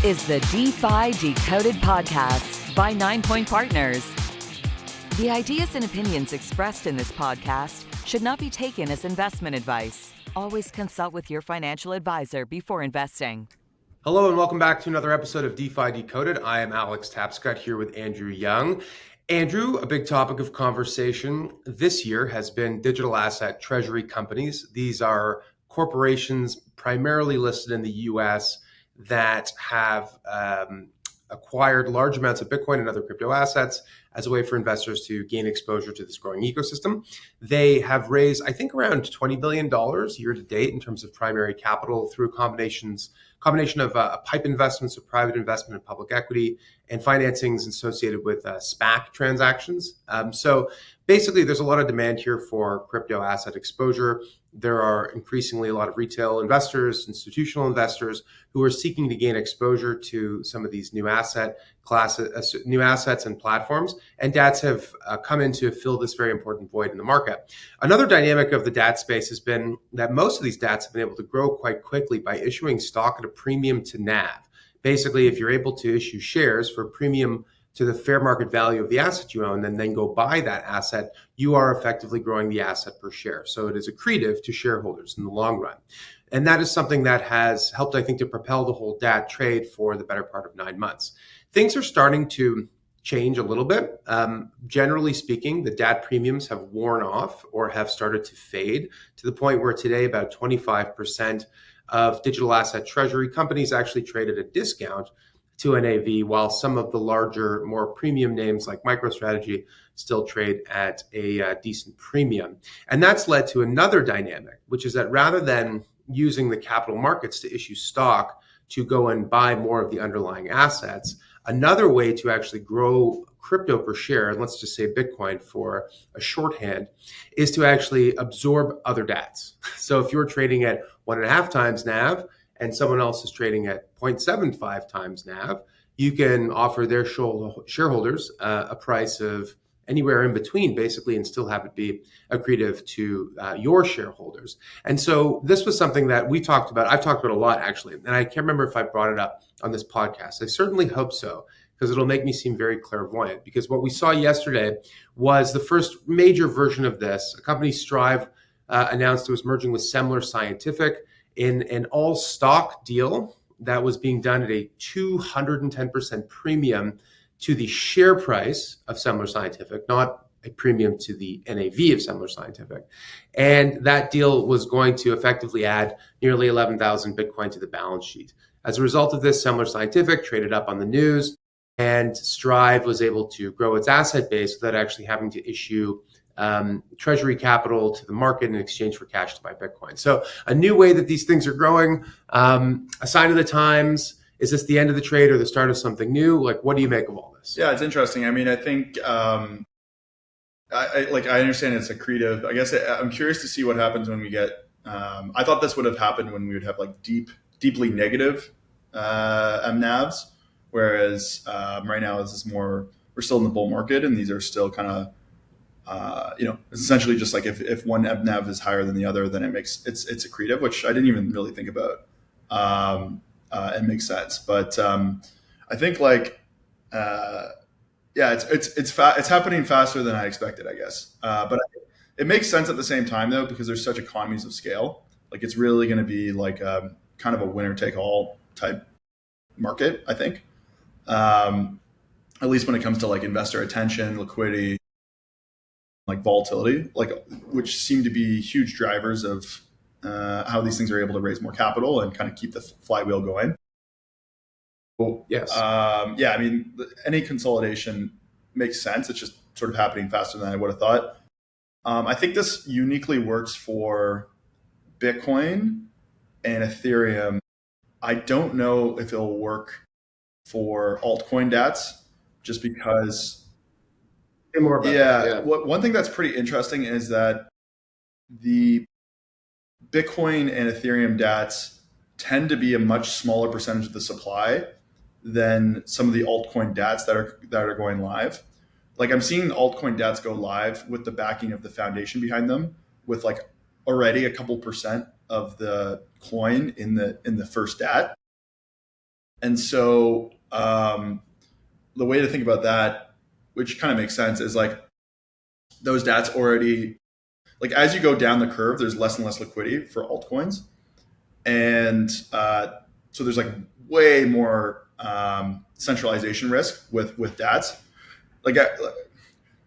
is the DeFi Decoded podcast by 9 Point Partners. The ideas and opinions expressed in this podcast should not be taken as investment advice. Always consult with your financial advisor before investing. Hello and welcome back to another episode of DeFi Decoded. I am Alex Tapscott here with Andrew Young. Andrew, a big topic of conversation this year has been digital asset treasury companies. These are corporations primarily listed in the US that have acquired large amounts of Bitcoin and other crypto assets as a way for investors to gain exposure to this growing ecosystem. They have raised, I think, around $20 billion year to date in terms of primary capital through combination of PIPE investments, of private investment and public equity, and financings associated with SPAC transactions. So basically, there's a lot of demand here for crypto asset exposure. There are increasingly a lot of retail investors, institutional investors who are seeking to gain exposure to some of these new asset classes, new assets and platforms. And DATs have come in to fill this very important void in the market. Another dynamic of the DAT space has been that most of these DATs have been able to grow quite quickly by issuing stock at a premium to NAV. Basically, if you're able to issue shares for a premium to the fair market value of the asset you own, and then go buy that asset, you are effectively growing the asset per share. So it is accretive to shareholders in the long run. And that is something that has helped, I think, to propel the whole DAT trade for the better part of 9 months. Things are starting to change a little bit. Generally speaking, the DAT premiums have worn off or have started to fade to the point where today about 25% of digital asset treasury companies actually trade at a discount to NAV, while some of the larger, more premium names like MicroStrategy still trade at a decent premium. And that's led to another dynamic, which is that rather than using the capital markets to issue stock to go and buy more of the underlying assets, another way to actually grow crypto per share, and let's just say Bitcoin for a shorthand, is to actually absorb other DATs. So if you're trading at 1.5 times NAV, and someone else is trading at 0.75 times NAV, you can offer their shareholders a price of anywhere in between, basically, and still have it be accretive to your shareholders. And so this was something that we talked about. I've talked about a lot, actually, and I can't remember if I brought it up on this podcast. I certainly hope so, because it'll make me seem very clairvoyant. Because what we saw yesterday was the first major version of this. A company, Strive, announced it was merging with Semler Scientific in an all-stock deal that was being done at a 210% premium to the share price of Semler Scientific, not a premium to the NAV of Semler Scientific. And that deal was going to effectively add nearly 11,000 Bitcoin to the balance sheet. As a result of this, Semler Scientific traded up on the news, and Strive was able to grow its asset base without actually having to issue treasury capital to the market in exchange for cash to buy Bitcoin. So a new way that these things are growing, a sign of the times. Is this the end of the trade or the start of something new? Like, what do you make of all this? Yeah, it's interesting. I mean, I think I understand it's accretive. I guess I'm curious to see what happens when we get. I thought this would have happened when we would have like deeply negative MNAVs, whereas right now this is more. We're still in the bull market, and these are still kind of. It's essentially just like if one MNAV is higher than the other, then it's accretive, which I didn't even really think about. It makes sense, but I think it's happening faster than I expected, I guess. But it makes sense at the same time though, because there's such economies of scale. Like it's really going to be like kind of a winner take all type market, I think. At least when it comes to like investor attention, liquidity, like volatility, which seem to be huge drivers of how these things are able to raise more capital and kind of keep the flywheel going. Cool. Yes. I mean, any consolidation makes sense. It's just sort of happening faster than I would have thought. I think this uniquely works for Bitcoin and Ethereum. I don't know if it'll work for altcoin DATs, just because. More about that, yeah. One thing that's pretty interesting is that the Bitcoin and Ethereum DATs tend to be a much smaller percentage of the supply than some of the altcoin DATs that are going live. Like I'm seeing altcoin DATs go live with the backing of the foundation behind them, with like already a couple percent of the coin in the first DAT. And so the way to think about that, which kind of makes sense, is like those DATs already, like as you go down the curve, there's less and less liquidity for altcoins. And so there's like way more centralization risk with DATs. Like the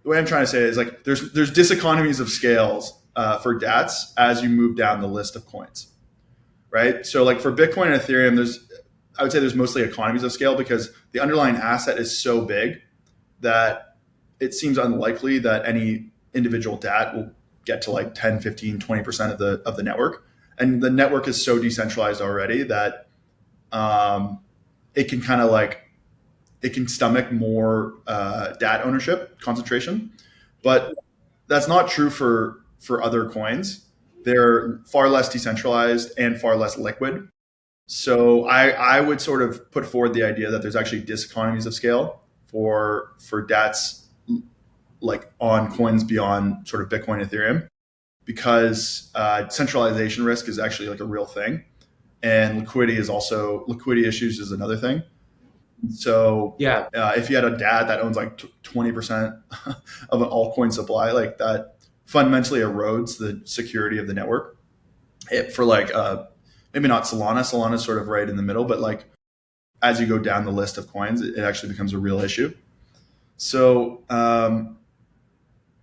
way I'm trying to say it is like there's diseconomies of scales for DATs as you move down the list of coins, right? So like for Bitcoin and Ethereum, I would say there's mostly economies of scale because the underlying asset is so big that it seems unlikely that any individual DAT will get to like 10, 15, 20% of the network. And the network is so decentralized already that it can kind of like, it can stomach more DAT ownership concentration. But that's not true for other coins. They're far less decentralized and far less liquid. So I would sort of put forward the idea that there's actually diseconomies of scale for DATs like on coins beyond sort of Bitcoin, Ethereum, because centralization risk is actually like a real thing, and liquidity issues is another thing. So Yeah. if you had a DAT that owns like 20% of an altcoin supply, like that fundamentally erodes the security of the network. For like maybe not Solana. Solana's sort of right in the middle, but like as you go down the list of coins, it actually becomes a real issue. So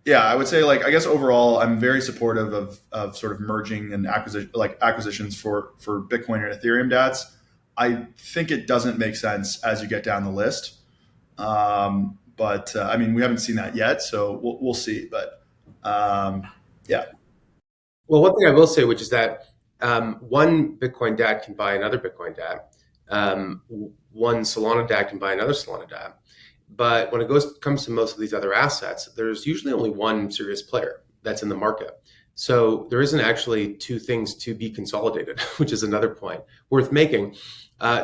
yeah, I would say like I guess overall, I'm very supportive of sort of merging and acquisitions for Bitcoin and Ethereum DATs. I think it doesn't make sense as you get down the list, but I mean we haven't seen that yet, so we'll see. But yeah. Well, one thing I will say, which is that one Bitcoin DAT can buy another Bitcoin DAT. One Solana DAT can buy another Solana DAT. But when it comes to most of these other assets, there's usually only one serious player that's in the market. So there isn't actually two things to be consolidated, which is another point worth making.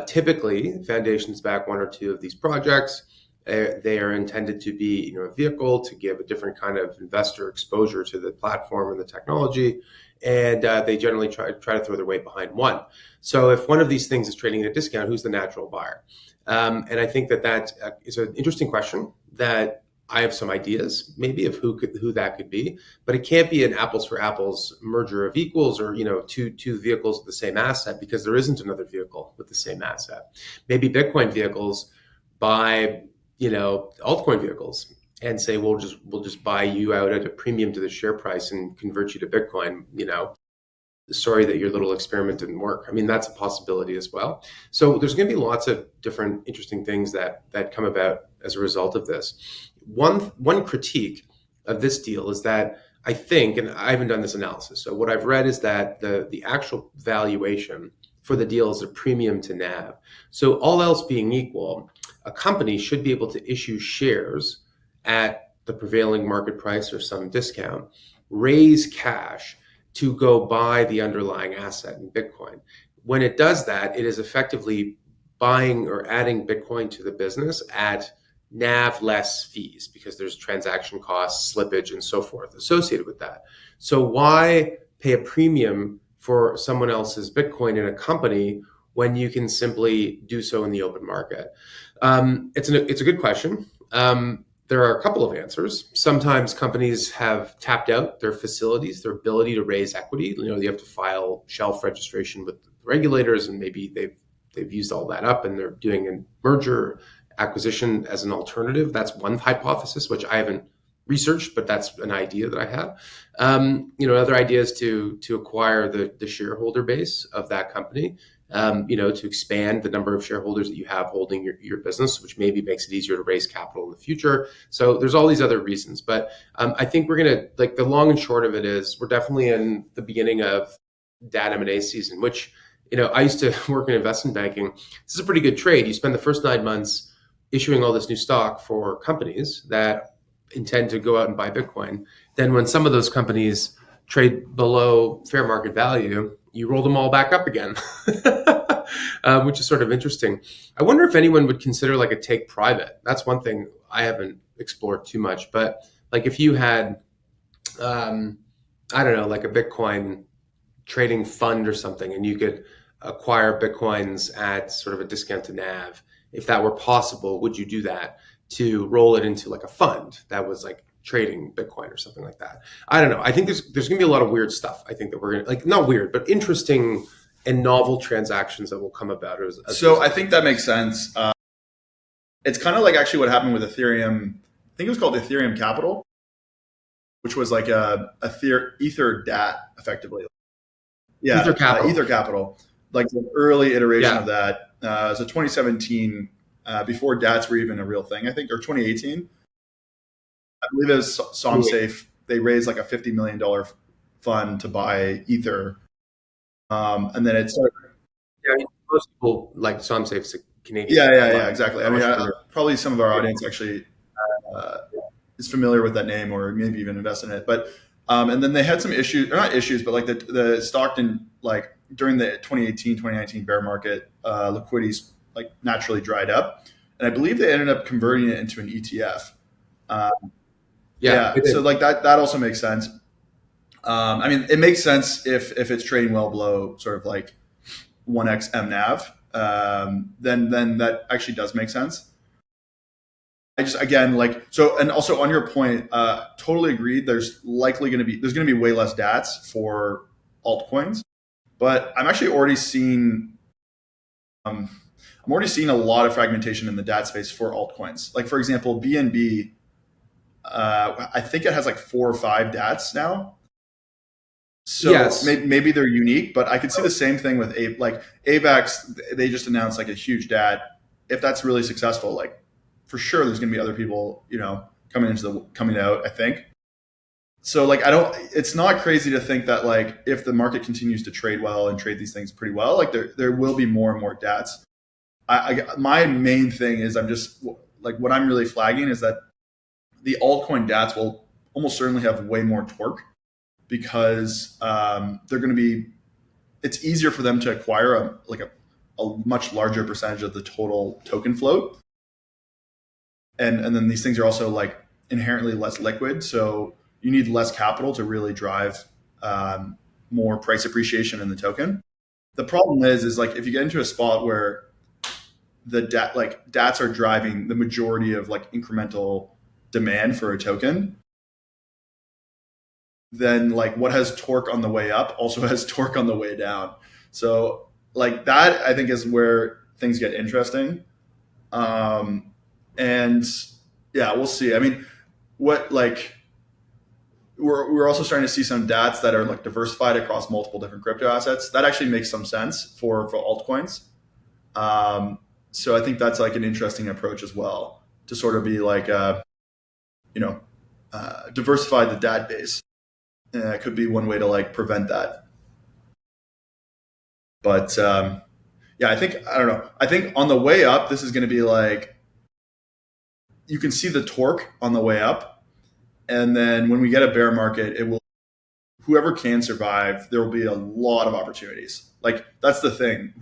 Typically, foundations back one or two of these projects. They are intended to be, a vehicle to give a different kind of investor exposure to the platform and the technology, and they generally try to throw their weight behind one. So if one of these things is trading at a discount, who's the natural buyer? And I think that is an interesting question that I have some ideas maybe of who that could be, but it can't be an apples for apples merger of equals or two vehicles with the same asset, because there isn't another vehicle with the same asset. Maybe Bitcoin vehicles buy altcoin vehicles and say we'll just buy you out at a premium to the share price and convert you to Bitcoin. Sorry that your little experiment didn't work. I mean, that's a possibility as well. So there's going to be lots of different interesting things that come about as a result of this. One critique of this deal is that I think, and I haven't done this analysis, so what I've read is that the actual valuation for the deal is a premium to NAV. So all else being equal, a company should be able to issue shares at the prevailing market price or some discount, raise cash to go buy the underlying asset in Bitcoin. When it does that, it is effectively buying or adding Bitcoin to the business at NAV less fees, because there's transaction costs, slippage, and so forth associated with that. So why pay a premium for someone else's Bitcoin in a company when you can simply do so in the open market? It's a good question. There are a couple of answers. Sometimes companies have tapped out their facilities, their ability to raise equity. You have to file shelf registration with the regulators, and maybe they've used all that up and they're doing a merger acquisition as an alternative. That's one hypothesis, which I haven't researched, but that's an idea that I have. Other idea is to acquire the shareholder base of that company. To expand the number of shareholders that you have holding your business, which maybe makes it easier to raise capital in the future. So there's all these other reasons. But I think we're going to, the long and short of it is we're definitely in the beginning of DAT M&A season, which, I used to work in investment banking. This is a pretty good trade. You spend the first 9 months issuing all this new stock for companies that intend to go out and buy Bitcoin. Then when some of those companies trade below fair market value, you roll them all back up again, which is sort of interesting. I wonder if anyone would consider like a take private. That's one thing I haven't explored too much. But like if you had, I don't know, like a Bitcoin trading fund or something, and you could acquire Bitcoins at sort of a discount to NAV, if that were possible, would you do that to roll it into like a fund that was like trading Bitcoin or something like that? I don't know. I think there's going to be a lot of weird stuff. I think that we're going to, like, not weird, but interesting and novel transactions that will come about. So I think that makes sense. It's kind of like actually what happened with Ethereum. I think it was called Ethereum Capital, which was like a Ether DAT effectively. Yeah, Ether Capital, like the early iteration of that. So 2017, before DATs were even a real thing, I think, or 2018. I believe it was SomSafe. They raised like a $50 million fund to buy Ether. And then it started. Yeah, most people like SomSafe's a Canadian. Yeah, exactly. I mean, probably some of our audience actually is familiar with that name or maybe even invest in it. But and then they had some issues, or not issues, but like the Stockton, like during the 2018, 2019 bear market, liquidity's like naturally dried up. And I believe they ended up converting it into an ETF. So like that also makes sense. I mean, it makes sense if it's trading well below sort of like 1x MNAV, then that actually does make sense. I just, again, like, so, and also on your point, totally agreed. There's going to be way less DATs for altcoins, but I'm actually already seeing, a lot of fragmentation in the DAT space for altcoins. Like, for example, BNB, I think it has like 4 or 5 DATs now. So yes, maybe they're unique, but I could see the same thing with AVAX. They just announced like a huge DAT. If that's really successful, like for sure, there's going to be other people, coming out, I think. So like, it's not crazy to think that like, if the market continues to trade well and trade these things pretty well, like there will be more and more DATs. My main thing is I'm just like, what I'm really flagging is that the altcoin DATs will almost certainly have way more torque, because they're going to be, it's easier for them to acquire a much larger percentage of the total token float. And then these things are also like inherently less liquid. So you need less capital to really drive more price appreciation in the token. The problem is like, if you get into a spot where the DATs are driving the majority of like incremental demand for a token, then like what has torque on the way up also has torque on the way down. So like that, I think, is where things get interesting. And yeah, we'll see. I mean, we're also starting to see some DATs that are like diversified across multiple different crypto assets. That actually makes some sense for altcoins. So I think that's like an interesting approach as well, to sort of be like, diversify the DAT base. It could be one way to like prevent that. But I don't know. I think on the way up, this is going to be like, you can see the torque on the way up. And then when we get a bear market, whoever can survive, there will be a lot of opportunities. Like, that's the thing.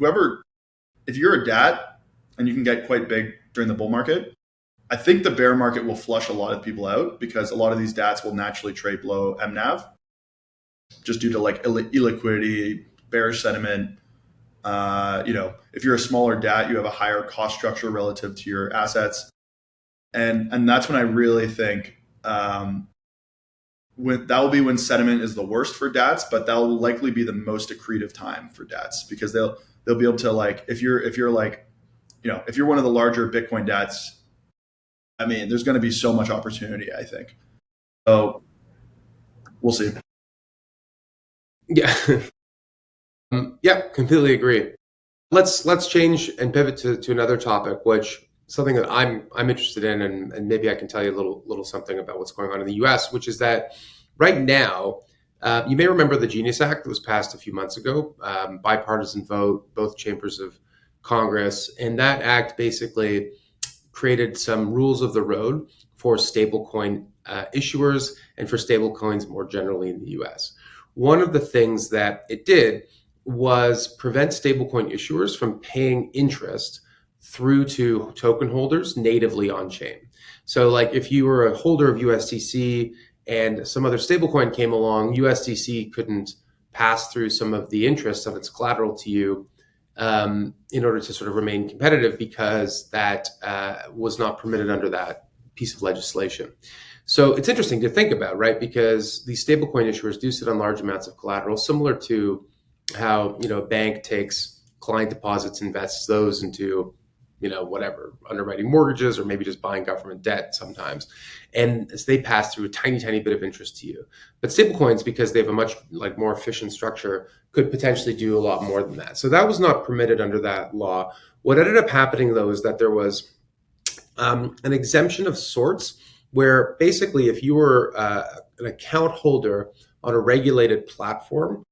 If you're a DAT and you can get quite big during the bull market, I think the bear market will flush a lot of people out, because a lot of these DATs will naturally trade below MNAV, just due to like illiquidity, bearish sentiment. If you're a smaller DAT, you have a higher cost structure relative to your assets. And that's when I really think that will be when sentiment is the worst for DATs, but that will likely be the most accretive time for DATs, because they'll be able to, like, if you're one of the larger Bitcoin DATs, I mean, there's going to be so much opportunity, I think. So we'll see. Yeah. Completely agree. Let's change and pivot to another topic, which something that I'm interested in, and maybe I can tell you a little something about what's going on in the US, which is that right now, you may remember the Genius Act that was passed a few months ago, bipartisan vote, both chambers of Congress, and that act basically created some rules of the road for stablecoin issuers and for stablecoins more generally in the US. One of the things that it did was prevent stablecoin issuers from paying interest through to token holders natively on chain. So like, if you were a holder of USDC and some other stablecoin came along, USDC couldn't pass through some of the interest of its collateral to you in order to sort of remain competitive, because that was not permitted under that piece of legislation. So it's interesting to think about, right? Because these stablecoin issuers do sit on large amounts of collateral, similar to how, a bank takes client deposits, invests those into, whatever, underwriting mortgages or maybe just buying government debt sometimes. And as they pass through a tiny, tiny bit of interest to you. But stablecoins, because they have a much more efficient structure, could potentially do a lot more than that. So that was not permitted under that law. What ended up happening, though, is that there was an exemption of sorts, where basically if you were an account holder on a regulated platform,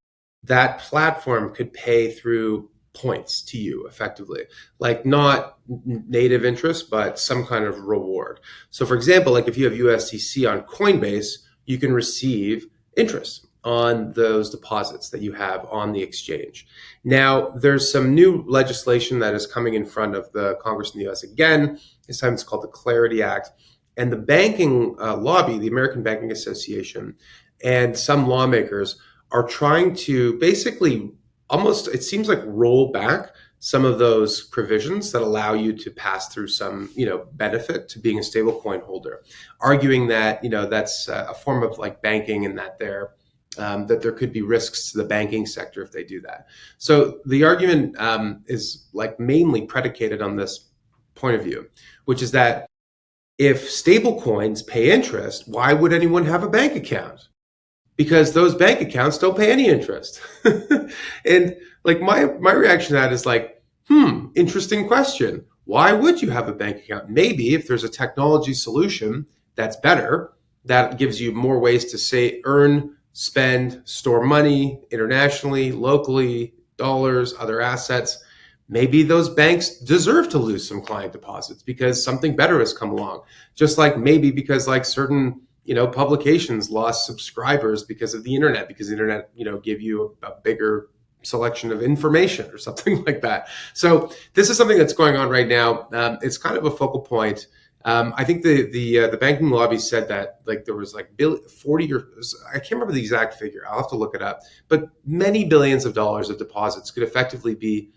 that platform could pay through points to you effectively, like not native interest, but some kind of reward. So for example, like if you have USDC on Coinbase, you can receive interest on those deposits that you have on the exchange. Now, there's some new legislation that is coming in front of the Congress in the US again. This time it's called the Clarity Act. And the banking lobby, the American Banking Association, and some lawmakers are trying to basically almost, it seems like, roll back some of those provisions that allow you to pass through some, benefit to being a stablecoin holder, arguing that, that's a form of banking, and that there could be risks to the banking sector if they do that. So the argument is mainly predicated on this point of view, which is that if stablecoins pay interest, why would anyone have a bank account? Because those bank accounts don't pay any interest. And my reaction to that is interesting question. Why would you have a bank account? Maybe if there's a technology solution that's better, that gives you more ways to earn, spend, store money internationally, locally, dollars, other assets. Maybe those banks deserve to lose some client deposits because something better has come along. Just maybe because certain publications lost subscribers because of the internet, because the internet, gave you a bigger selection of information or something like that. So this is something that's going on right now. It's kind of a focal point. I think the banking lobby said that there was 40 or I can't remember the exact figure. I'll have to look it up. But many billions of dollars of deposits could effectively be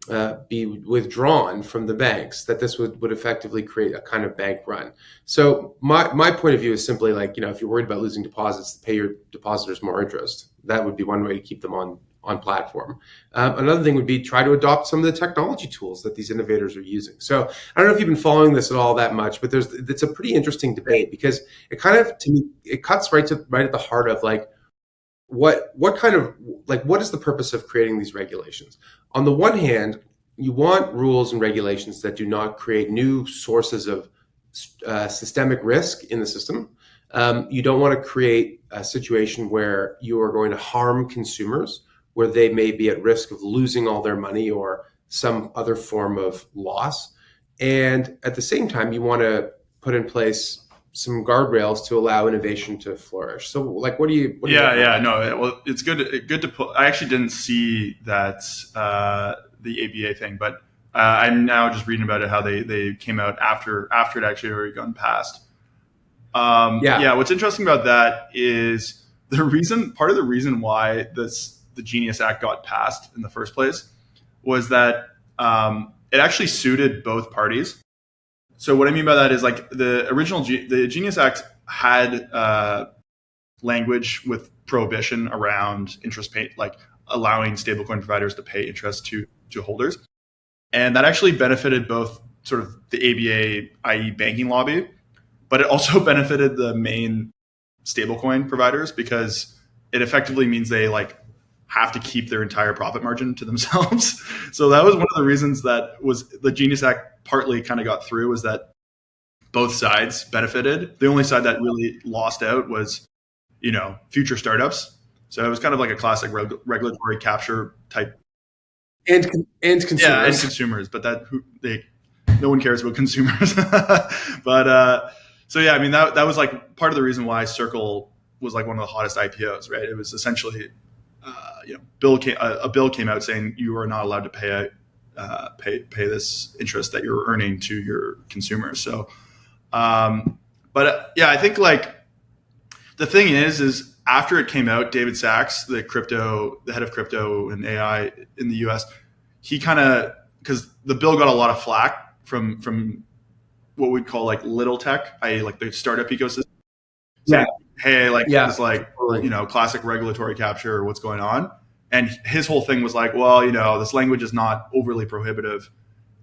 withdrawn from the banks, that this would effectively create a kind of bank run. So my point of view is simply if you're worried about losing deposits, pay your depositors more interest. That would be one way to keep them on platform. Another thing would be try to adopt some of the technology tools that these innovators are using. So I don't know if you've been following this at all that much, but it's a pretty interesting debate, because it kind of, to me, it cuts right at the heart of what is the purpose of creating these regulations? On the one hand, you want rules and regulations that do not create new sources of systemic risk in the system. You don't want to create a situation where you are going to harm consumers, where they may be at risk of losing all their money or some other form of loss. And at the same time, you want to put in place some guardrails to allow innovation to flourish. So what do you no, well, it's good to put. I actually didn't see that the ABA thing, but I'm now just reading about it, how they came out after it actually already gone past. What's interesting about that is part of the reason why the Genius Act got passed in the first place was that it actually suited both parties. So what I mean by that is the Genius Act had language with prohibition around interest pay, allowing stablecoin providers to pay interest to holders. And that actually benefited both sort of the ABA, i.e. banking lobby, but it also benefited the main stablecoin providers, because it effectively means they have to keep their entire profit margin to themselves. So that was one of the reasons that was the Genius Act partly kind of got through, was that both sides benefited. The only side that really lost out was, future startups. So it was kind of like a classic regulatory capture type. And consumers. Yeah, and consumers, but no one cares about consumers. But that was part of the reason why Circle was one of the hottest IPOs, right? It was essentially, a bill came out saying you are not allowed to pay this interest that you're earning to your consumers. So, I think the thing is after it came out, David Sachs, the head of crypto and AI in the US, he because the bill got a lot of flack from what we'd call like little tech, i.e. like the startup ecosystem. Yeah. Saying, hey, like Yeah. this like, Totally. classic regulatory capture or what's going on. And his whole thing was like, well, this language is not overly prohibitive.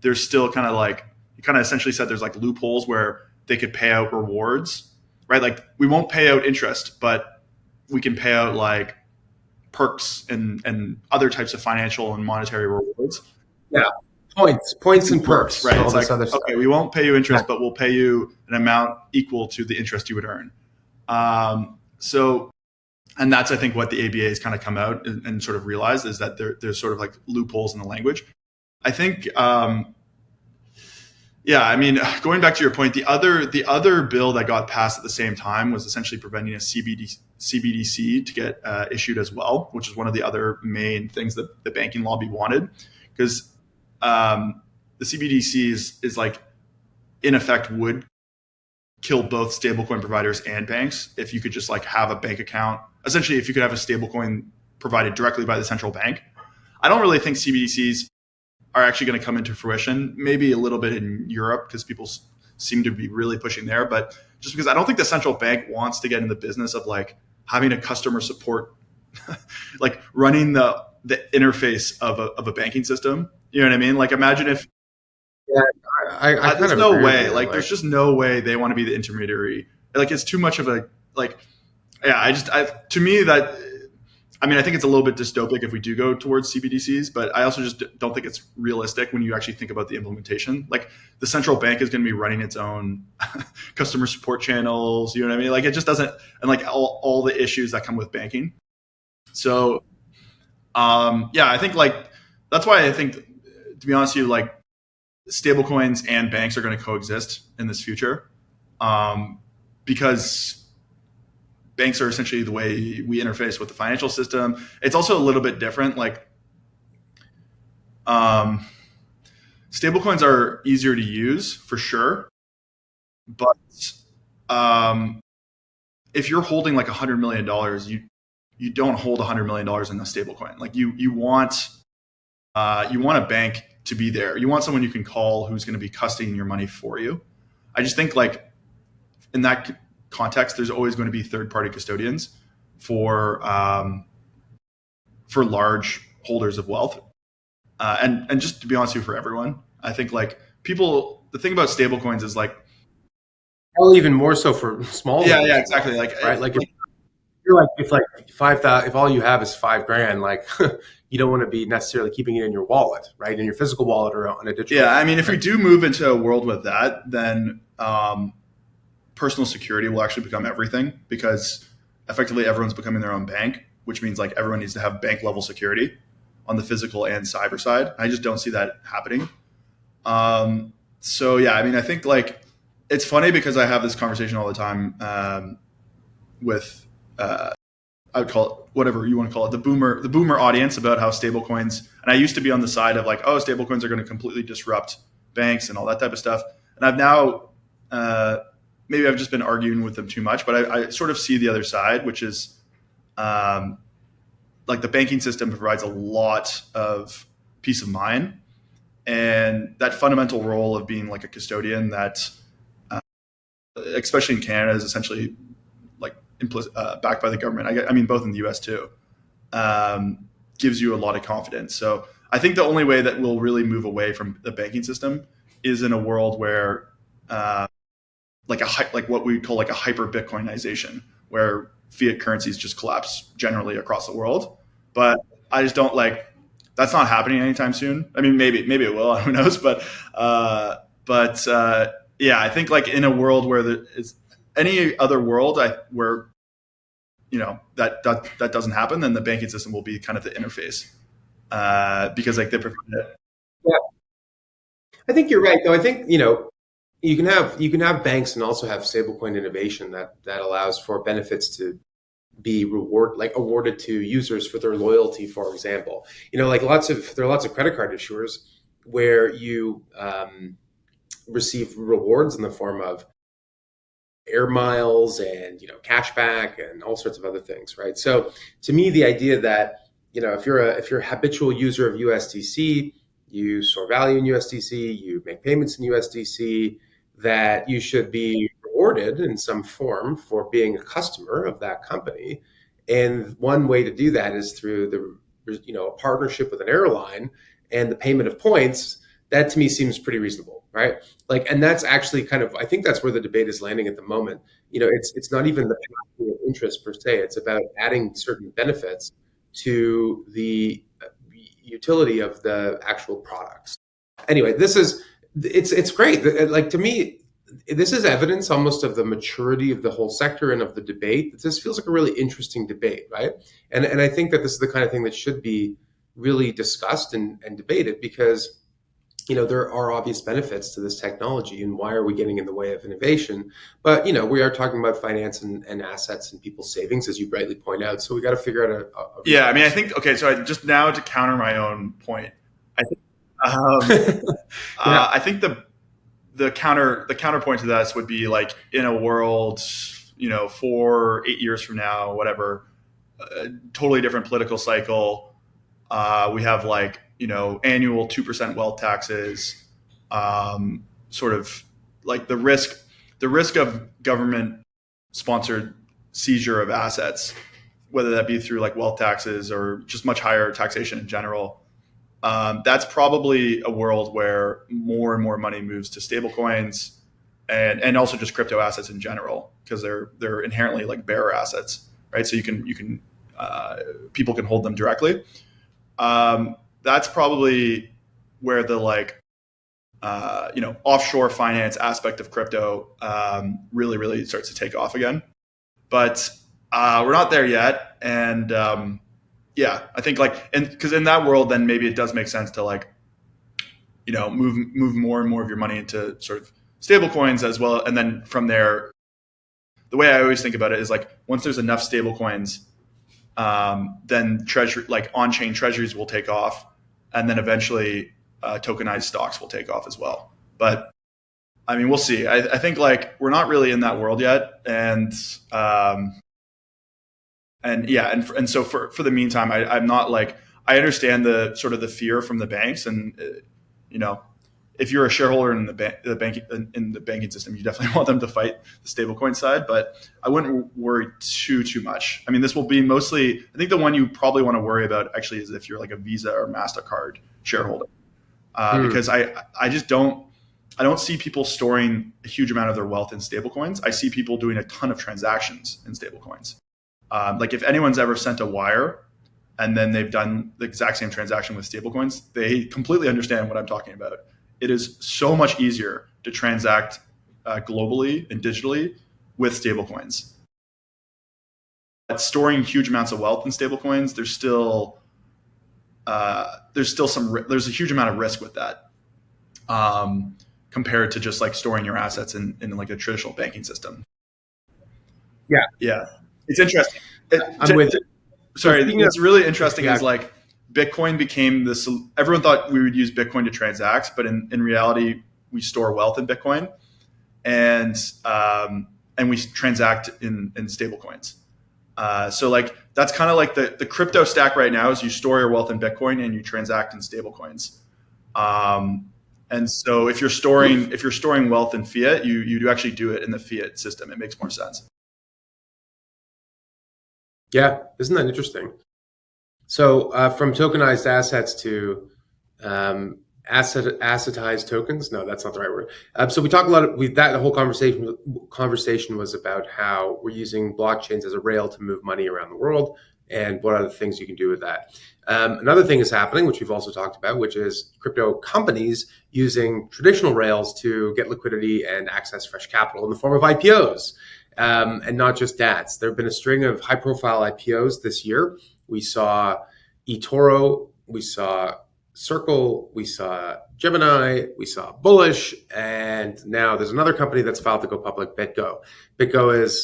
There's still he essentially said there's like loopholes where they could pay out rewards, right? Like we won't pay out interest, but we can pay out like perks and other types of financial and monetary rewards. Yeah. Points and perks, right? All It's this like, other stuff. okay, we won't pay you interest, but we'll pay you an amount equal to the interest you would earn. And that's, I think, what the ABA has kind of come out and sort of realized is that there's sort of like loopholes in the language. I think, going back to your point, the other bill that got passed at the same time was essentially preventing a CBDC to get issued as well, which is one of the other main things that the banking lobby wanted, because the CBDC is like, in effect, would kill both stablecoin providers and banks if you could just like have a bank account. Essentially, if you could have a stablecoin provided directly by the central bank. I don't really think CBDCs are actually going to come into fruition. Maybe a little bit in Europe because people seem to be really pushing there. But just because I don't think the central bank wants to get in the business of like having a customer support, like running the interface of a banking system. You know what I mean? Like imagine if I there's no way. Like there's just no way they want to be the intermediary. Like it's too much of a like. Yeah, to me that. I mean, I think it's a little bit dystopic if we do go towards CBDCs, but I also just don't think it's realistic when you actually think about the implementation. Like the central bank is going to be running its own customer support channels. You know what I mean? Like it just doesn't, and like all the issues that come with banking. So, I think like that's why I think, to be honest with you, like stablecoins and banks are going to coexist in this future, because banks are essentially the way we interface with the financial system. It's also a little bit different. Like, stablecoins are easier to use for sure, but if you're holding like $100 million, you don't hold $100 million in a stablecoin. Like you want a bank to be there. You want someone you can call who's going to be custodying your money for you. I just think like in that context, there's always going to be third-party custodians for large holders of wealth, and just to be honest with you, for everyone, I think like people. The thing about stablecoins is like, probably even more so for small. Yeah, exactly. Like, right, like if you're like if like 5,000, if all you have is $5,000, like you don't want to be necessarily keeping it in your wallet, right, in your physical wallet or on a digital. Yeah, I mean, if we do move into a world with that, then personal security will actually become everything, because effectively everyone's becoming their own bank, which means like everyone needs to have bank level security on the physical and cyber side. I just don't see that happening. So yeah, I mean, I think like it's funny because I have this conversation all the time with I would call it whatever you want to call it, the boomer audience, about how stablecoins, and I used to be on the side of like, oh, stablecoins are going to completely disrupt banks and all that type of stuff. And I've now maybe I've just been arguing with them too much, but I sort of see the other side, which is like the banking system provides a lot of peace of mind, and that fundamental role of being like a custodian that, especially in Canada, is essentially like backed by the government. I mean, both in the US too, gives you a lot of confidence. So I think the only way that we'll really move away from the banking system is in a world where like what we call like a hyper Bitcoinization, where fiat currencies just collapse generally across the world. But I just don't like, that's not happening anytime soon. I mean, maybe it will, who knows? But yeah, I think like in a world where it's any other world where, that doesn't happen, then the banking system will be kind of the interface, because like they provide it. Yeah, I think you're right, though. I think, you can have banks and also have stablecoin innovation that allows for benefits to be awarded to users for their loyalty, for example. Like there are lots of credit card issuers where you receive rewards in the form of air miles and cashback and all sorts of other things, right? So to me, the idea that if you're a habitual user of USDC, you store value in USDC, you make payments in USDC, that you should be rewarded in some form for being a customer of that company. And one way to do that is through a partnership with an airline and the payment of points. That to me seems pretty reasonable, right? And that's actually I think that's where the debate is landing at the moment. It's not even the pathway of interest per se. It's about adding certain benefits to the utility of the actual products. Anyway, it's great. To me, this is evidence almost of the maturity of the whole sector and of the debate. This feels like a really interesting debate, right? And I think that this is the kind of thing that should be really discussed and debated, because there are obvious benefits to this technology, and why are we getting in the way of innovation? But we are talking about finance and assets and people's savings, as you rightly point out. So we got to figure out Yeah, I mean, I think so. I just now to counter my own point, I think I think the counterpoint to this would be in a world 4-8 years from now, whatever, totally different political cycle. We have annual 2% wealth taxes, sort of the risk of government sponsored seizure of assets, whether that be through wealth taxes or just much higher taxation in general. That's probably a world where more and more money moves to stablecoins and also just crypto assets in general, because they're inherently bearer assets, right? So you can people can hold them directly. That's probably where the offshore finance aspect of crypto really starts to take off again. But we're not there yet, and I think because in that world, then maybe it does make sense to move more and more of your money into sort of stable coins as well, and then from there, the way I always think about it is once there's enough stable coins, then on-chain treasuries will take off, and then eventually tokenized stocks will take off as well. But I mean, we'll see. I think we're not really in that world yet, and so for the meantime, I'm not I understand the sort of the fear from the banks, and if you're a shareholder in the banking system, you definitely want them to fight the stablecoin side, but I wouldn't worry too much. I mean, this will be mostly, I think the one you probably want to worry about actually is if you're a Visa or MasterCard shareholder, because I just don't see people storing a huge amount of their wealth in stablecoins. I see people doing a ton of transactions in stablecoins. If anyone's ever sent a wire and then they've done the exact same transaction with stablecoins, they completely understand what I'm talking about. It is so much easier to transact globally and digitally with stablecoins. But storing huge amounts of wealth in stablecoins, there's a huge amount of risk with that, compared to just storing your assets in a traditional banking system. Yeah, it's interesting. What's really interesting is Bitcoin became this. Everyone thought we would use Bitcoin to transact, but in reality, we store wealth in Bitcoin, and we transact in stablecoins. So that's kind of the crypto stack right now is you store your wealth in Bitcoin and you transact in stablecoins. And so if you're storing wealth in fiat, you do actually do it in the fiat system. It makes more sense. Yeah, isn't that interesting? So from tokenized assets to assetized tokens. No, that's not the right word. So we talk a lot of the whole conversation was about how we're using blockchains as a rail to move money around the world, and what other things you can do with that. Another thing is happening, which we've also talked about, which is crypto companies using traditional rails to get liquidity and access fresh capital in the form of IPOs, and not just DATs. There have been a string of high-profile IPOs this year. We saw eToro, we saw Circle, we saw Gemini, we saw Bullish, and now there's another company that's filed to go public, BitGo. BitGo is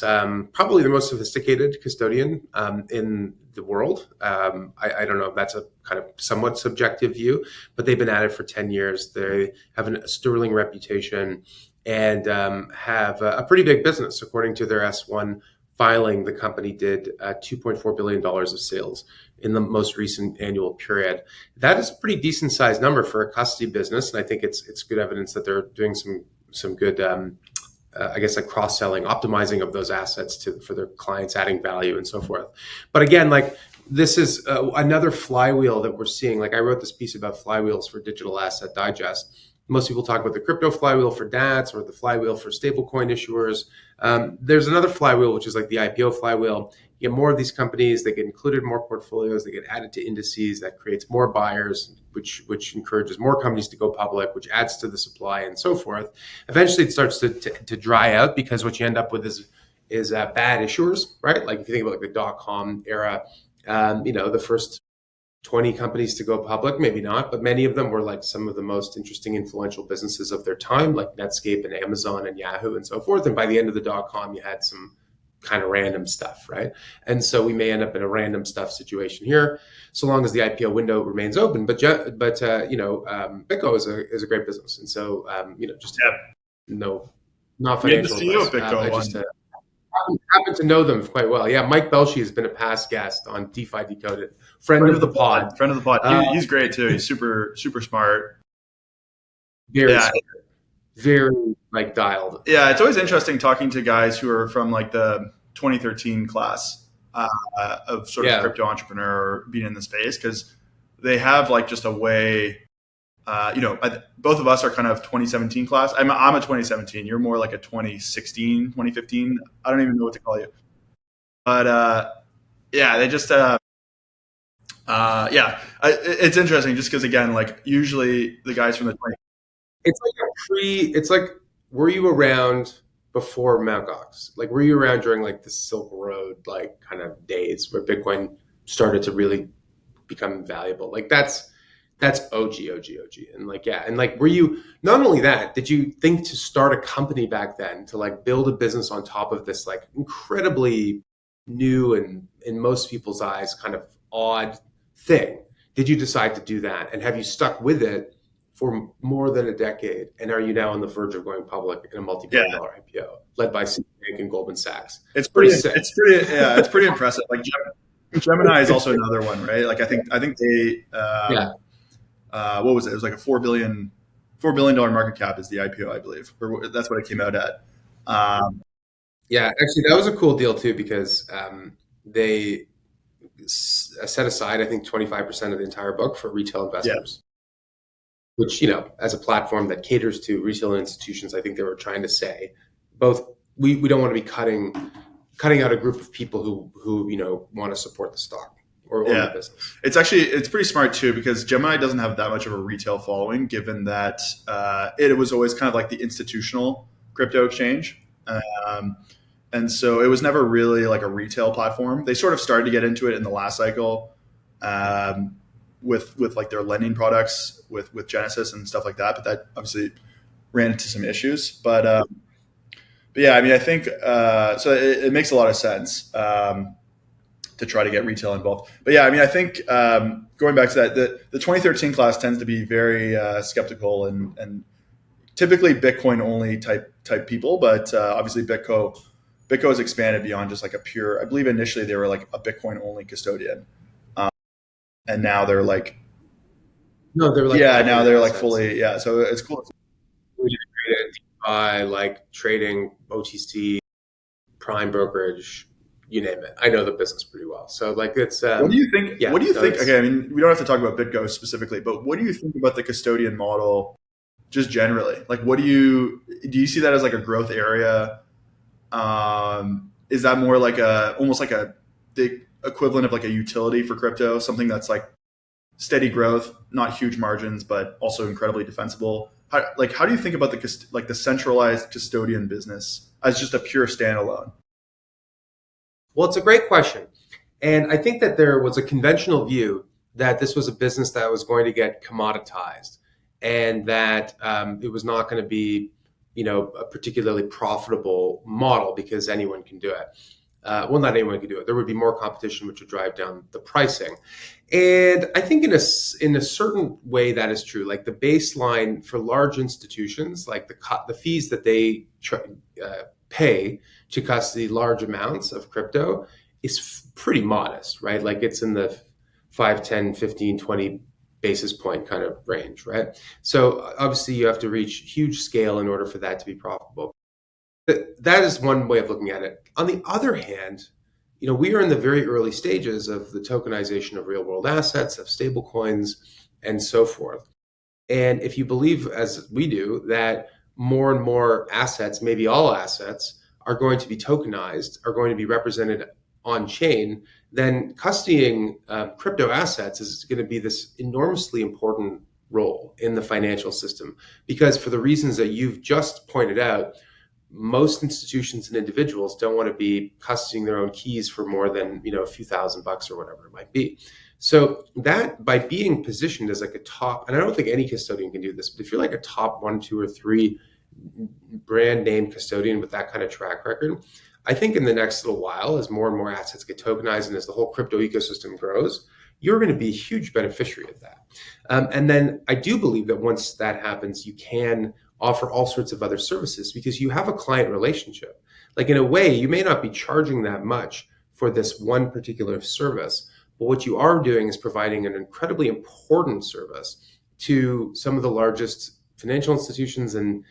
probably the most sophisticated custodian in the world. I don't know if that's a kind of somewhat subjective view, but they've been at it for 10 years. They have a sterling reputation, and have a pretty big business. According to their S1 filing, the company did $2.4 billion of sales in the most recent annual period. That is a pretty decent sized number for a custody business, and I think it's good evidence that they're doing some good, I guess, like cross-selling, optimizing of those assets for their clients, adding value and so forth. But again, like this is another flywheel that we're seeing. Like I wrote this piece about flywheels for Digital Asset Digest. Most people talk about the crypto flywheel for DATs or the flywheel for stablecoin issuers. There's another flywheel, which is like the IPO flywheel. You get more of these companies, they get included in more portfolios, they get added to indices, that creates more buyers, which encourages more companies to go public, which adds to the supply and so forth. Eventually, it starts to dry out because what you end up with is bad issuers, right? Like if you think about like the .com era, the first 20 companies to go public, maybe not, but many of them were like some of the most interesting, influential businesses of their time, like Netscape and Amazon and Yahoo and so forth. And by the end of the .com, you had some kind of random stuff, right? And so we may end up in a random stuff situation here, so long as the IPO window remains open. But BitGo is a great business, and so just no, not financial advice. I just happen to know them quite well. Yeah, Mike Belshie has been a past guest on DeFi Decoded, friend of the pod. Friend of the pod. He's great too. He's super smart. Very smart. Very like dialed. Yeah, it's always interesting talking to guys who are from like the 2013 class of sort of crypto entrepreneur or being in the space, because they have like just a way. Both of us are kind of 2017 class. I'm a 2017. You're more like a 2016, 2015. I don't even know what to call you. But they just it's interesting just because again, like usually the guys from the 20. It's like were you around before Mt. Gox? Like were you around during like the Silk Road like kind of days where Bitcoin started to really become valuable? Like that's OG. And were you, not only that, did you think to start a company back then to like build a business on top of this like incredibly new and in most people's eyes kind of odd thing? Did you decide to do that? And have you stuck with it for more than a decade? And are you now on the verge of going public in a multi-billion dollar IPO led by Citibank and Goldman Sachs? It's pretty impressive. Like Gemini is also another one, right? Like I think they what was it? It was like a $4 billion market cap is the IPO, I believe. Or that's what it came out at. Actually, that was a cool deal too, because they set aside, I think, 25% of the entire book for retail investors. Which, as a platform that caters to retail institutions, I think they were trying to say, both we don't want to be cutting out a group of people who want to support the stock or the business. It's pretty smart too, because Gemini doesn't have that much of a retail following, given that it was always kind of like the institutional crypto exchange. And so it was never really like a retail platform. They sort of started to get into it in the last cycle. With like their lending products with Genesis and stuff like that, but that obviously ran into some issues. But I mean, I think so. It makes a lot of sense to try to get retail involved. But yeah, I mean, I think going back to that, the 2013 class tends to be very skeptical and typically Bitcoin only type people. But obviously, BitGo has expanded beyond just like a pure. I believe initially they were like a Bitcoin only custodian. And now they're like, now they're like fully, so it's cool. DeFi, like trading, OTC, prime brokerage, you name it. I know the business pretty well. So like it's. What do you think? Okay, I mean, we don't have to talk about BitGo specifically, but what do you think about the custodian model just generally? Like, do you see that as like a growth area? Is that more like almost like the equivalent of like a utility for crypto, something that's like steady growth, not huge margins, but also incredibly defensible? How do you think about the centralized custodian business as just a pure standalone? Well, it's a great question. And I think that there was a conventional view that this was a business that was going to get commoditized and that it was not going to be, a particularly profitable model because anyone can do it. well, not anyone could do it. There would be more competition, which would drive down the pricing. And I think in a certain way that is true. Like the baseline for large institutions, like the fees that they pay to custody large amounts of crypto is pretty modest, right? Like it's in the 5, 10, 15, 20 basis point kind of range, right? So obviously you have to reach huge scale in order for that to be profitable. That is one way of looking at it. On the other hand, we are in the very early stages of the tokenization of real world assets, of stablecoins, and so forth. And if you believe, as we do, that more and more assets, maybe all assets, are going to be tokenized, are going to be represented on chain, then custodying crypto assets is going to be this enormously important role in the financial system. Because for the reasons that you've just pointed out, most institutions and individuals don't want to be custodying their own keys for more than a few $1,000 or whatever it might be. So that by being positioned as like a top, and I don't think any custodian can do this, but if you're like a top 1, 2, or 3 brand name custodian with that kind of track record, I think in the next little while, as more and more assets get tokenized and as the whole crypto ecosystem grows, you're going to be a huge beneficiary of that. And then I do believe that once that happens, you can offer all sorts of other services because you have a client relationship. Like in a way, you may not be charging that much for this one particular service, but what you are doing is providing an incredibly important service to some of the largest financial institutions and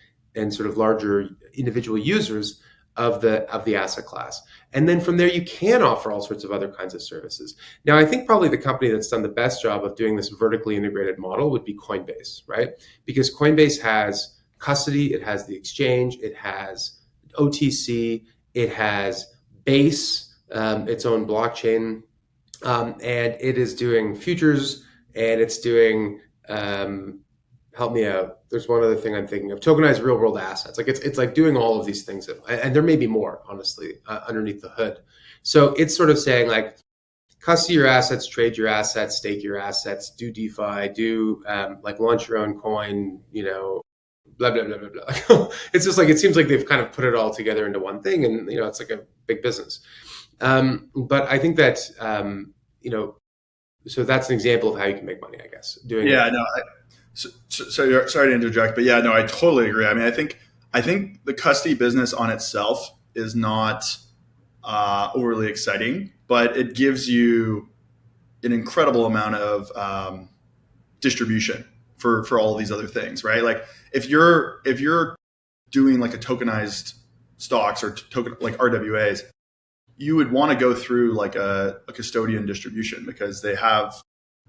sort of larger individual users of the asset class. And then from there, you can offer all sorts of other kinds of services. Now, I think probably the company that's done the best job of doing this vertically integrated model would be Coinbase, right? Because Coinbase has custody, it has the exchange, it has OTC, it has Base, its own blockchain, and it is doing futures, and it's doing help me out. There's one other thing I'm thinking of: tokenized real world assets. Like it's like doing all of these things, and there may be more, honestly, underneath the hood. So it's sort of saying like, custody your assets, trade your assets, stake your assets, do DeFi, do like launch your own coin, blah blah blah blah blah. It's just like it seems like they've kind of put it all together into one thing, and it's like a big business. But I think that so that's an example of how you can make money, I guess. Doing So sorry to interject, but yeah, no, I totally agree. I mean, I think the custody business on itself is not overly exciting, but it gives you an incredible amount of distribution for all of these other things, right? Like if you're doing like a tokenized stocks or token like RWAs, you would want to go through like a custodian distribution because they have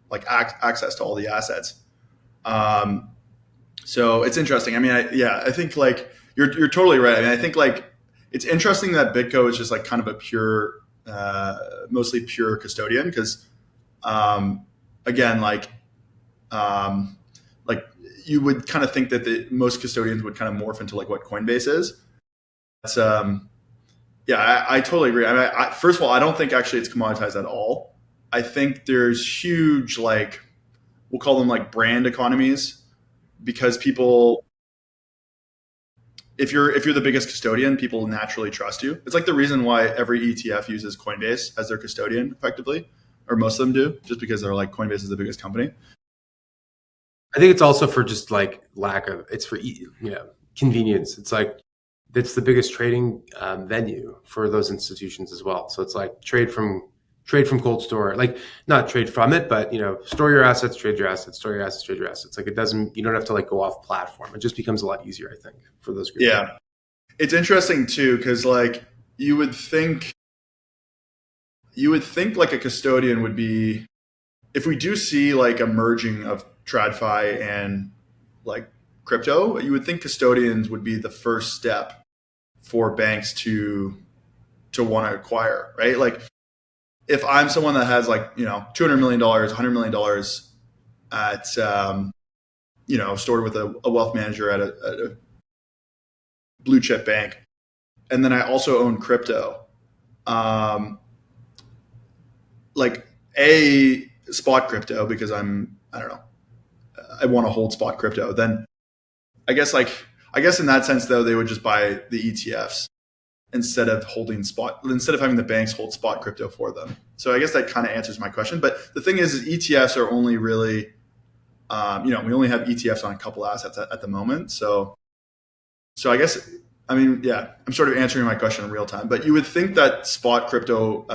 like access to all the assets. So it's interesting. I mean, I think like you're totally right. I mean, I think like it's interesting that BitGo is just like kind of a pure, mostly pure custodian because, again, like you would kind of think that most custodians would kind of morph into like what Coinbase is. That's, I totally agree. I mean, first of all, I don't think actually it's commoditized at all. I think there's huge, like, we'll call them like brand economies because people, if you're the biggest custodian, people naturally trust you. It's like the reason why every ETF uses Coinbase as their custodian effectively, or most of them do, just because they're like Coinbase is the biggest company. I think it's also for just like it's for convenience. It's like it's the biggest trading venue for those institutions as well. So it's like trade from cold store, like not trade from it, but store your assets, trade your assets, store your assets, trade your assets. Like you don't have to like go off platform. It just becomes a lot easier, I think, for those groups. Yeah. It's interesting too, because like you would think like a custodian would be, if we do see like a merging of TradFi and like crypto, you would think custodians would be the first step for banks to want to acquire, right? Like if I'm someone that has like, $200 million, $100 million at, stored with a wealth manager at a blue chip bank, and then I also own crypto, like a spot crypto because I want to hold spot crypto. Then I guess in that sense though, they would just buy the ETFs. instead of having the banks hold spot crypto for them. So I guess that kind of answers my question. But the thing is ETFs are only really, we only have ETFs on a couple assets at the moment. So I guess, I'm sort of answering my question in real time. But you would think that spot crypto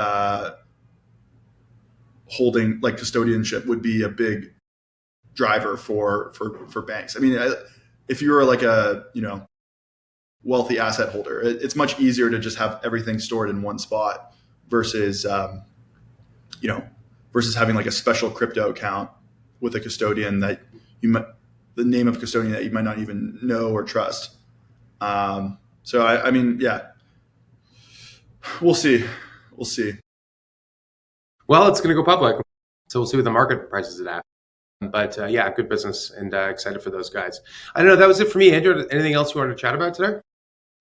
holding, like custodianship, would be a big driver for banks. I mean, if you were like a wealthy asset holder, it's much easier to just have everything stored in one spot versus having like a special crypto account with a custodian that the name of custodian that you might not even know or trust. So I mean, we'll see. Well, it's going to go public, so we'll see what the market prices it at. But good business, and excited for those guys. I don't know. That was it for me, Andrew. Anything else you wanted to chat about today?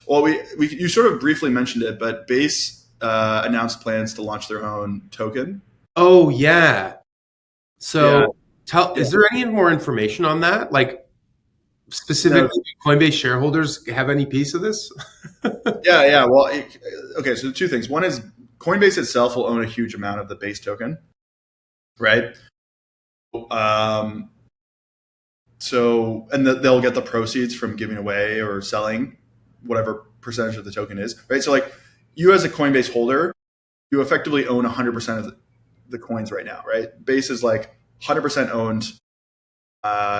Well, you sort of briefly mentioned it, but Base announced plans to launch their own token. Oh yeah. So is there any more information on that? Like specifically, Coinbase shareholders have any piece of this? Yeah. Well, okay. So two things. One is Coinbase itself will own a huge amount of the Base token, right? They'll get the proceeds from giving away or selling whatever percentage of the token is, right? So like you as a Coinbase holder, you effectively own 100% of the coins right now, right? Base is like 100% owned.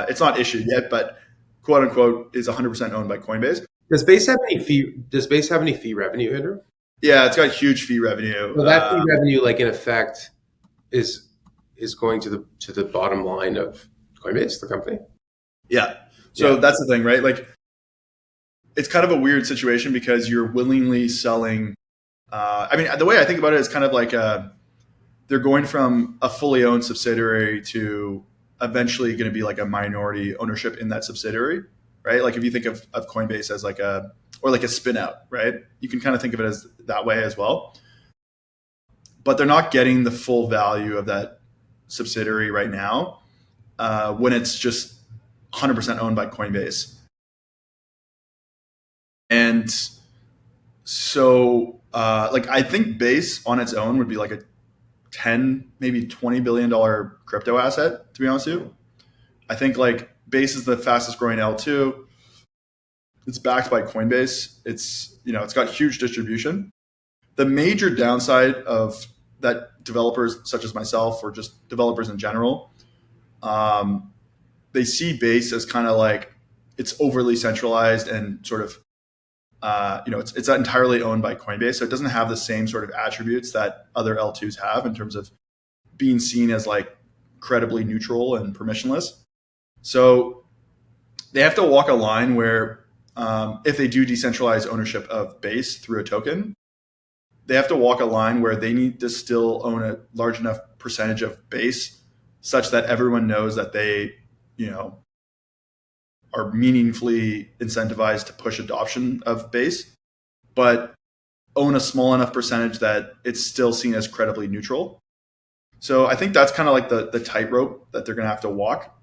It's not issued yet, but quote unquote is 100% owned by Coinbase. Does Base have any fee revenue, Andrew? Yeah, it's got huge fee revenue. Well, that fee revenue, like in effect, is going to the bottom line of Coinbase, the company. Yeah. So that's the thing, right? Like, it's kind of a weird situation because you're willingly selling. The way I think about it is kind of like they're going from a fully owned subsidiary to eventually going to be like a minority ownership in that subsidiary, right? Like if you think of Coinbase as like a spin out, right? You can kind of think of it as that way as well. But they're not getting the full value of that subsidiary right now when it's just 100% owned by Coinbase. And so I think Base on its own would be like a 10, maybe $20 billion crypto asset, to be honest with you. I think like Base is the fastest growing L2. It's backed by Coinbase. It's got huge distribution. The major downside of that, developers such as myself or just developers in general, they see Base as kind of like it's overly centralized and sort of it's entirely owned by Coinbase, so it doesn't have the same sort of attributes that other L2s have in terms of being seen as like credibly neutral and permissionless. So they have to walk a line where if they do decentralize ownership of Base through a token, they have to walk a line where they need to still own a large enough percentage of Base such that everyone knows that they, are meaningfully incentivized to push adoption of Base, but own a small enough percentage that it's still seen as credibly neutral. So I think that's kind of like the tightrope that they're going to have to walk.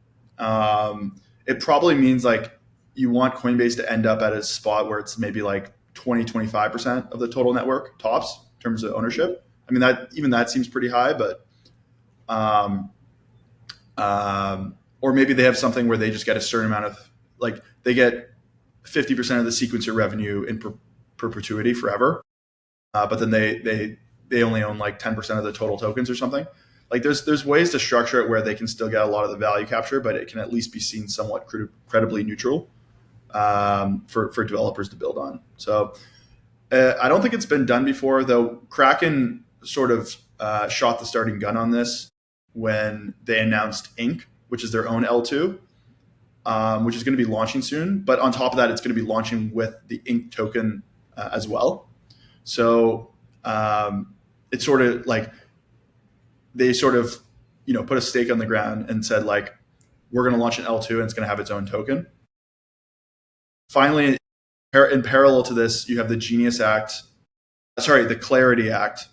It probably means like you want Coinbase to end up at a spot where it's maybe like 20-25% of the total network tops in terms of ownership. I mean, that seems pretty high, but or maybe they have something where they just get a certain amount of, like they get 50% of the sequencer revenue in perpetuity forever, but then they only own like 10% of the total tokens or something. Like there's ways to structure it where they can still get a lot of the value capture, but it can at least be seen somewhat credibly neutral for developers to build on. So I don't think it's been done before, though. Kraken sort of shot the starting gun on this when they announced Inc., which is their own L2, which is going to be launching soon. But on top of that, it's going to be launching with the Inc. token as well. So it's sort of like they sort of put a stake on the ground and said like, we're going to launch an L2 and it's going to have its own token. Finally, in parallel to this, you have the the Clarity Act,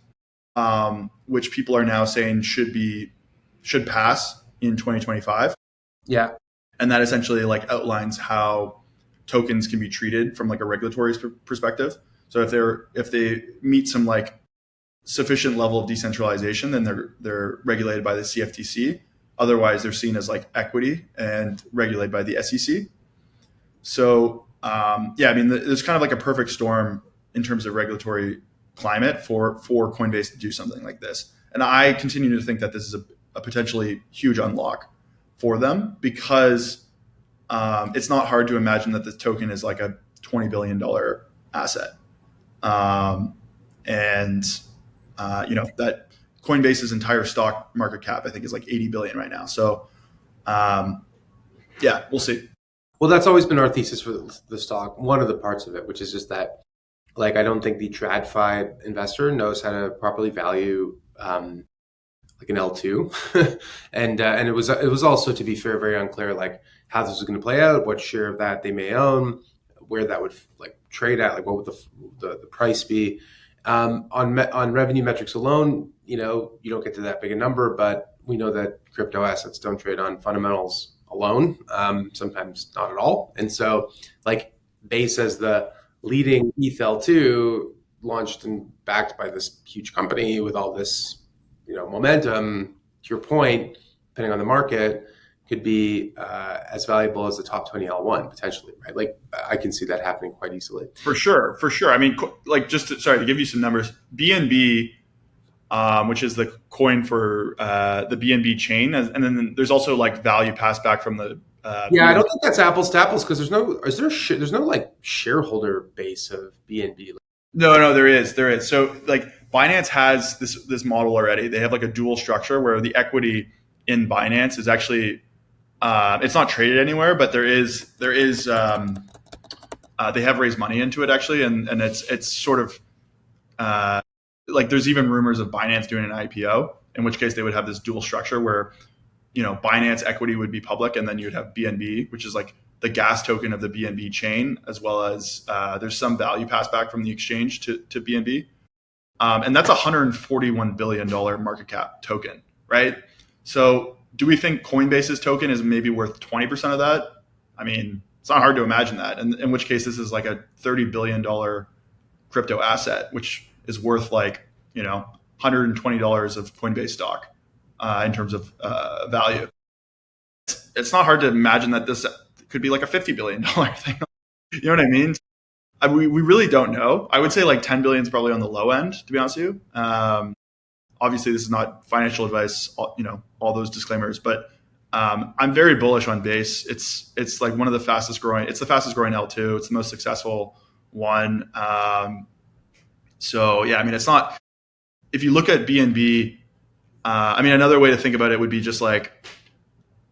which people are now saying should pass in 2025. Yeah. And that essentially like outlines how tokens can be treated from like a regulatory perspective. So if they meet some like sufficient level of decentralization, then they're regulated by the CFTC. Otherwise, they're seen as like equity and regulated by the SEC. So I mean, there's kind of like a perfect storm in terms of regulatory climate for Coinbase to do something like this. And I continue to think that this is a potentially huge unlock for them, because it's not hard to imagine that this token is like a $20 billion asset. That Coinbase's entire stock market cap, I think, is like 80 billion right now. So we'll see. Well, that's always been our thesis for the stock. One of the parts of it, which is just that, like, I don't think the TradFi investor knows how to properly value like an L2, and it was also, to be fair, very unclear like how this was going to play out, what share of that they may own, where that would like trade at, like what would the price be. On revenue metrics alone, you don't get to that big a number, but we know that crypto assets don't trade on fundamentals alone, sometimes not at all. And so like Base as the leading ETH L2, launched and backed by this huge company with all this, momentum, to your point, depending on the market, could be as valuable as the top 20 L1 potentially, right? Like I can see that happening quite easily. For sure. I mean, like to give you some numbers, BNB, which is the coin for the BNB chain, and then there's also like value passed back from the. I don't think that's apples to apples, because there's no like shareholder base of BNB. No, there is. So like Binance has this model already. They have like a dual structure where the equity in Binance is actually it's not traded anywhere, but there is they have raised money into it actually, and it's sort of like there's even rumors of Binance doing an IPO, in which case they would have this dual structure where Binance equity would be public, and then you'd have BNB, which is like the gas token of the BNB chain, as well as there's some value passed back from the exchange to BNB. And that's a $141 billion market cap token, right? So do we think Coinbase's token is maybe worth 20% of that? I mean, it's not hard to imagine that. And in which case this is like a $30 billion crypto asset, which is worth like, $120 of Coinbase stock in terms of value. It's not hard to imagine that this could be like a $50 billion thing. You know what I mean? We really don't know. I would say like 10 billion is probably on the low end, to be honest with you. Obviously, this is not financial advice, all those disclaimers, but I'm very bullish on Base. It's like one of the fastest growing. It's the fastest growing L2. It's the most successful one. I mean, it's not. If you look at BNB, I mean, another way to think about it would be just like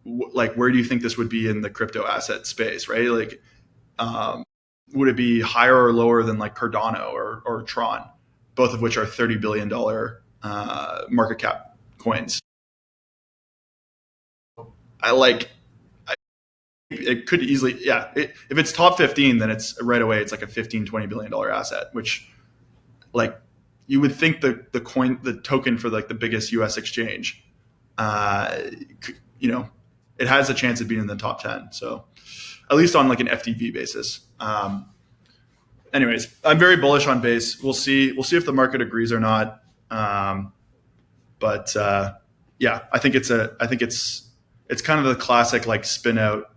where do you think this would be in the crypto asset space, right? Like, would it be higher or lower than like Cardano or Tron, both of which are $30 billion market cap coins? It could easily, if it's top 15, then it's right away, it's like a $15-20 billion asset, which like you would think the token for like the biggest US exchange, it has a chance of being in the top 10. So at least on like an FTV basis. Anyways, I'm very bullish on Base. We'll see if the market agrees or not. I think it's kind of the classic like spin out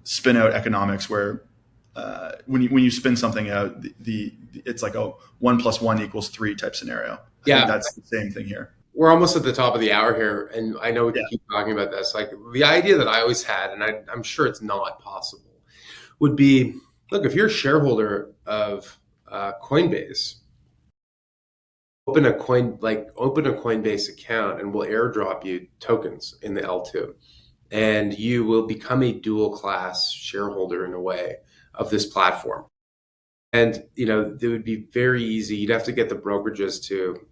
economics where when you spin something out, it's like a 1 + 1 = 3 type scenario. I think that's the same thing here. We're almost at the top of the hour here, and I know we can keep talking about this. Like the idea that I always had, and I'm sure it's not possible, would be, look, if you're a shareholder of Coinbase, open a Coinbase account, and we'll airdrop you tokens in the L2, and you will become a dual class shareholder in a way of this platform. And it would be very easy. You'd have to get the brokerages to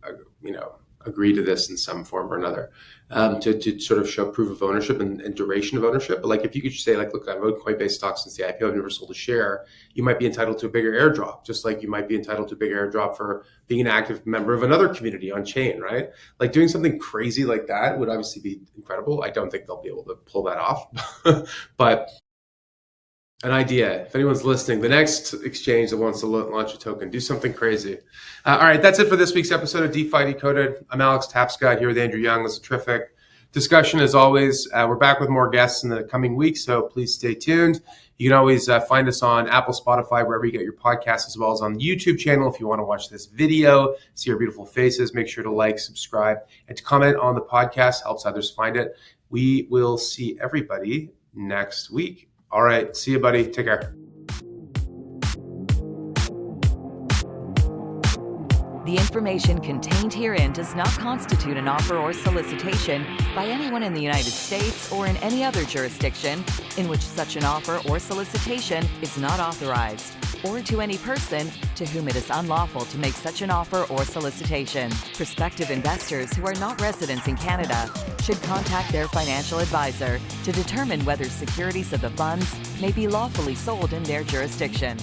agree to this in some form or another, to sort of show proof of ownership and duration of ownership. But like if you could just say like, look, I've owned Coinbase stock since the IPO, I've never sold a share, you might be entitled to a bigger airdrop, just like you might be entitled to a bigger airdrop for being an active member of another community on chain, right? Like doing something crazy like that would obviously be incredible. I don't think they'll be able to pull that off, but An idea. If anyone's listening, the next exchange that wants to launch a token, do something crazy. All right, that's it for this week's episode of DeFi Decoded. I'm Alex Tapscott here with Andrew Young. This is a terrific discussion as always. We're back with more guests in the coming weeks, so please stay tuned. You can always find us on Apple, Spotify, wherever you get your podcasts, as well as on the YouTube channel. If you want to watch this video, see our beautiful faces, make sure to like, subscribe, and to comment on the podcast. Helps others find it. We will see everybody next week. All right. See you, buddy. Take care. The information contained herein does not constitute an offer or solicitation by anyone in the United States or in any other jurisdiction in which such an offer or solicitation is not authorized, or to any person to whom it is unlawful to make such an offer or solicitation. Prospective investors who are not residents in Canada should contact their financial advisor to determine whether securities of the funds may be lawfully sold in their jurisdiction.